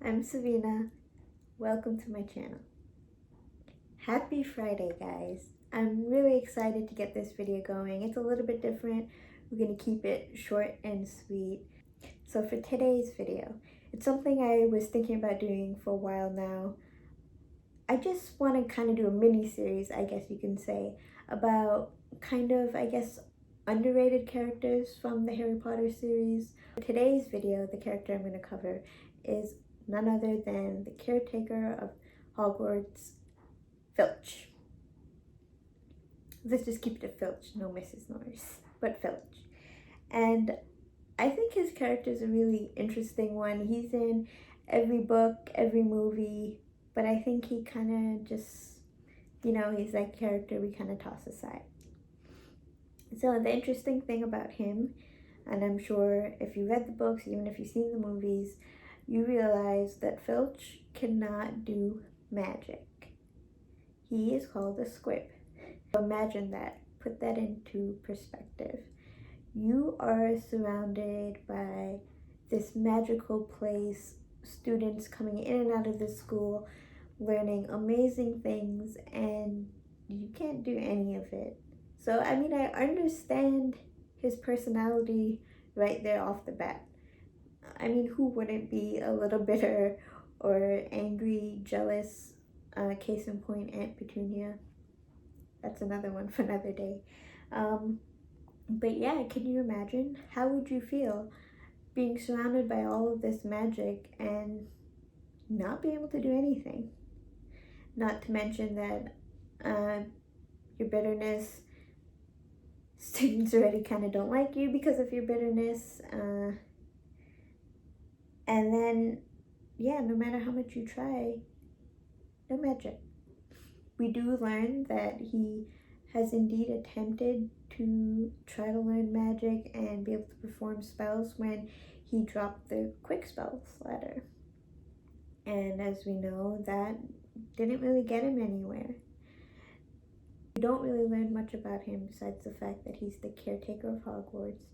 I'm Savina. Welcome to my channel. Happy Friday, guys. I'm really excited to get this video going. It's a little bit different. We're going to keep it short and sweet. So for today's video, it's something I was thinking about doing for a while now. I just want to kind of do a mini series, I guess you can say, about underrated characters from the Harry Potter series. For today's video, the character I'm going to cover is none other than the caretaker of Hogwarts, Filch. Let's just keep it to Filch, no Mrs. Norris, but Filch. And I think his character is a really interesting one. He's in every book, every movie, but I think he kind of just, he's that character we kind of toss aside. So the interesting thing about him, and I'm sure if you read the books, even if you've seen the movies, you realize that Filch cannot do magic. He is called a squib. Imagine that. Put that into perspective. You are surrounded by this magical place, students coming in and out of this school, learning amazing things, and you can't do any of it. So, I understand his personality right there off the bat. Who wouldn't be a little bitter or angry, jealous? Case in point, Aunt Petunia. That's another one for another day. But yeah, can you imagine? How would you feel being surrounded by all of this magic and not be able to do anything? Not to mention that your bitterness, students already kind of don't like you because of your bitterness. And then, yeah, no matter how much you try, no magic. We do learn that he has indeed attempted to try to learn magic and be able to perform spells when he dropped the quick spells ladder. And as we know, that didn't really get him anywhere. We don't really learn much about him besides the fact that he's the caretaker of Hogwarts.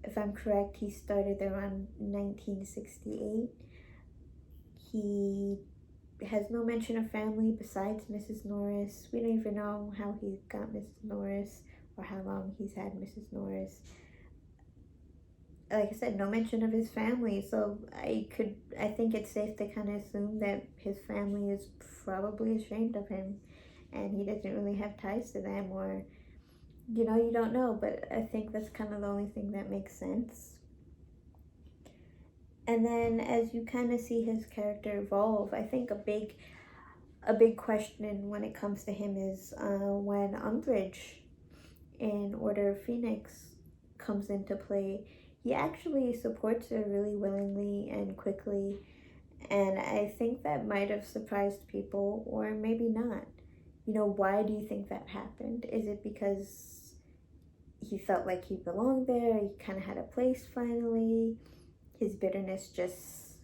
If I'm correct, he started there around 1968. He has no mention of family besides Mrs. Norris. We don't even know how he got Mrs. Norris or how long he's had Mrs. Norris. Like I said, no mention of his family, so I think it's safe to kind of assume that his family is probably ashamed of him and he doesn't really have ties to them, or you don't know, but I think that's kind of the only thing that makes sense. And then as you kind of see his character evolve, I think a big question when it comes to him is when Umbridge in Order of Phoenix comes into play, he actually supports her really willingly and quickly. And I think that might have surprised people, or maybe not. Why do you think that happened? Is it because he felt like he belonged there? He kind of had a place finally? His bitterness just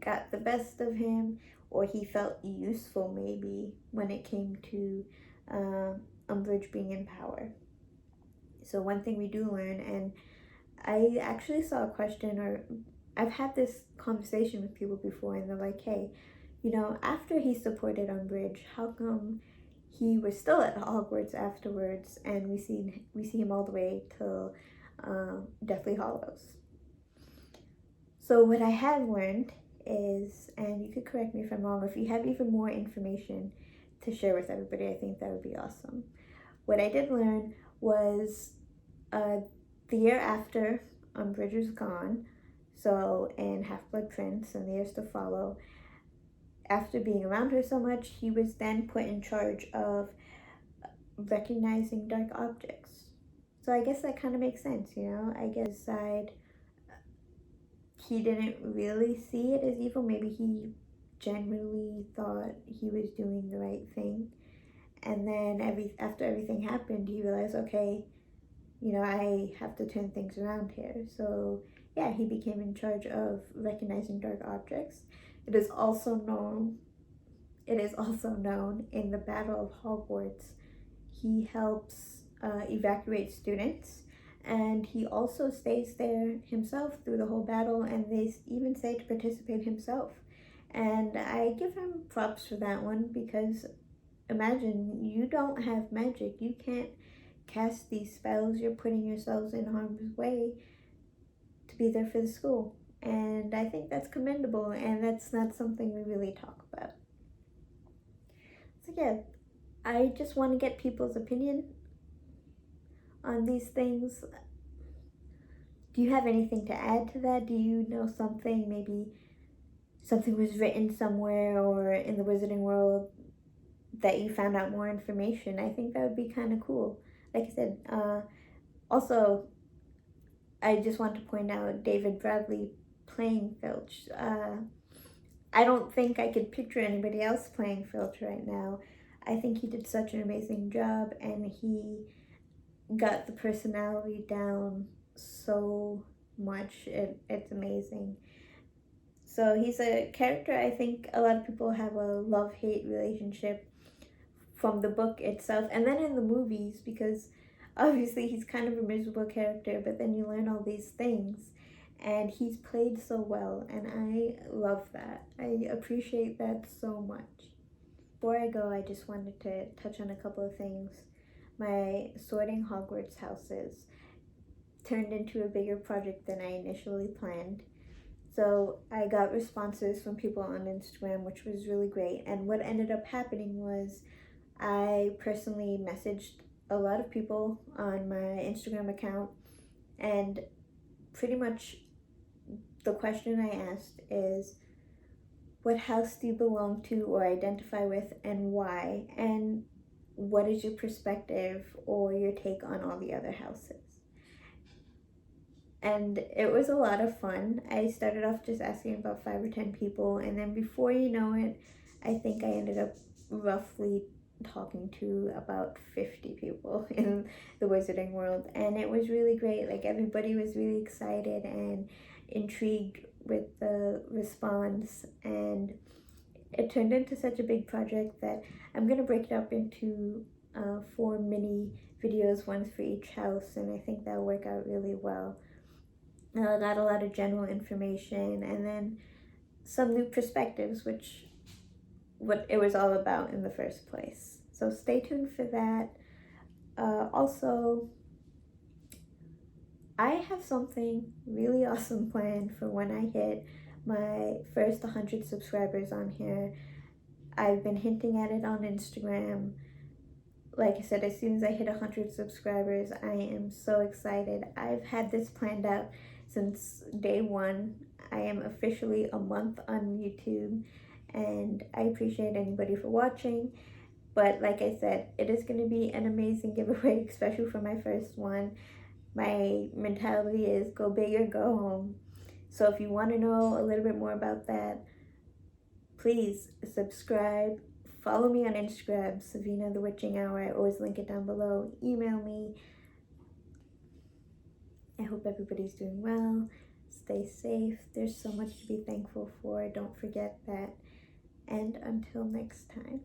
got the best of him, or he felt useful maybe when it came to Umbridge being in power. So one thing we do learn, and I actually saw a question, or I've had this conversation with people before, and they're like, hey, after he supported Umbridge, how come he was still at Hogwarts afterwards, and we see him all the way till Deathly Hallows? So what I have learned is, and you could correct me if I'm wrong, if you have even more information to share with everybody, I think that would be awesome. What I did learn was the year after Umbridge is gone, so in Half-Blood Prince and the years to follow, after being around her so much, he was then put in charge of recognizing dark objects. So I guess that kind of makes sense, I guess he didn't really see it as evil. Maybe he genuinely thought he was doing the right thing. And then after everything happened, he realized, okay, I have to turn things around here. So yeah, he became in charge of recognizing dark objects. It is also known in the Battle of Hogwarts, he helps evacuate students, And he also stays there himself through the whole battle, and they even say to participate himself. And I give him props for that one, because imagine, you don't have magic, you can't cast these spells, you're putting yourselves in harm's way to be there for the school. And I think that's commendable, and that's not something we really talk about. So yeah, I just want to get people's opinion on these things. Do you have anything to add to that? Do you know something, maybe something was written somewhere or in the wizarding world that you found out more information? I think that would be kind of cool. Like I said, also, I just want to point out David Bradley playing Filch. I don't think I could picture anybody else playing Filch right now. I think he did such an amazing job, and he got the personality down so much. It's amazing. So he's a character I think a lot of people have a love-hate relationship from the book itself, and then in the movies, because obviously he's kind of a miserable character, but then you learn all these things, and he's played so well, and I love that. I appreciate that so much. Before I go, I just wanted to touch on a couple of things. My sorting Hogwarts houses turned into a bigger project than I initially planned. So I got responses from people on Instagram, which was really great. And what ended up happening was I personally messaged a lot of people on my Instagram account, and pretty much the question I asked is, what house do you belong to or identify with, and why? And what is your perspective or your take on all the other houses? And it was a lot of fun. I started off just asking about 5 or 10 people, and then before you know it, I think I ended up roughly talking to about 50 people in the wizarding world, and it was really great. Like, everybody was really excited and intrigued with the response, and it turned into such a big project that I'm gonna break it up into 4 mini videos, one for each house, and I think that'll work out really well. I got a lot of general information, and then some new perspectives, which what it was all about in the first place. So stay tuned for that. Also, I have something really awesome planned for when I hit my first 100 subscribers on here. I've been hinting at it on Instagram. Like I said, as soon as I hit 100 subscribers, I am so excited. I've had this planned out since day one. I am officially a month on YouTube, and I appreciate anybody for watching. But like I said, it is going to be an amazing giveaway, especially for my first one. My mentality is go big or go home. So if you want to know a little bit more about that, please subscribe. Follow me on Instagram, Savina the Witching Hour. I always link it down below. Email me. I hope everybody's doing well. Stay safe. There's so much to be thankful for. Don't forget that. And until next time.